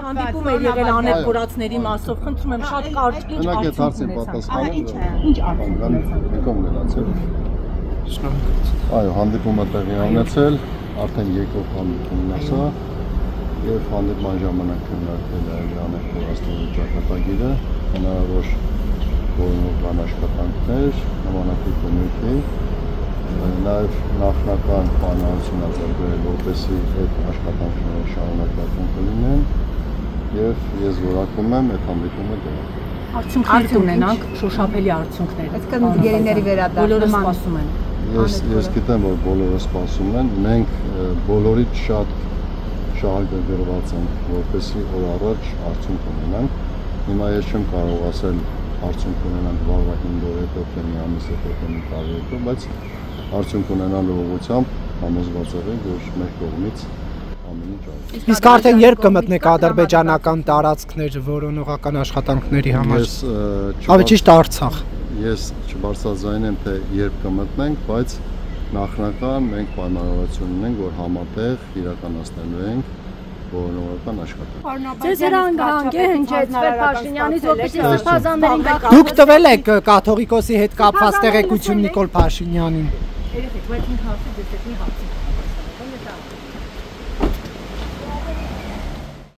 հանդիպում է եղել աներկորացների մասով, խնդրում եմ շատ կարճ ինչ արդյունք ունեցան։ Այո, հանդիպումը տեղի ունեցել, արդեն երկրորդ հանդիպումն է սա, եւ հանդիպման ժամանակ քննարկվել է աներկորացների ճակատագիրը, հնարավոր որոնական աշխատանքներ, նմանատիպ բնույթի, նաեւ նախնական պայմանություն արձանագրել, որպեսզի այդ աշխատանքները շարունակական կլինեն, եւ ես որակում եմ այդ հանդիպումը դրա։ Արդյունքներ ունենանք, շոշափելի արդյունքներ։ Այսինքն գերիների վերադարձման սպասում են։ Ես գիտեմ, որ բոլորը սպասում են, մենք բոլորից շատ շահագրգռված ենք, որպեսզի օր առաջ արդյունք ունենանք։ Հիմա ես չեմ կարող ասել արդյունք ունենանք վաղը 5 օր հետո, թե մի ամիս հետո, թե մի տարի հետո, բայց արդյունք ունենալու ուղղությամբ համոզված եմ, որ մեր կողմից ամեն ինչ արվում է։ Իսկ արդեն երբ կմտնեք ադրբեջանական տարածքներ որոնողական աշխատանքների համար։ Ավելի ճիշտ Արցախ։ Ես չբարձրաձայնեմ, թե երբ կմտնենք, բայց նախնական մենք պայմանավորություն ունենք, որ համատեղ իրականացնելու ենք որոնողական աշխատանք։ Ձեզ հրանգ է հնչեցվել Փաշինյանից, որպեսզի սրբազաններին Դուք տվել եք կաթողիկոսի հետ կապված տեղեկություն Նիկոլ Փաշինյանին։ Երեխեք, բայց ինքը ասել ձեզ հետ մի հարցի։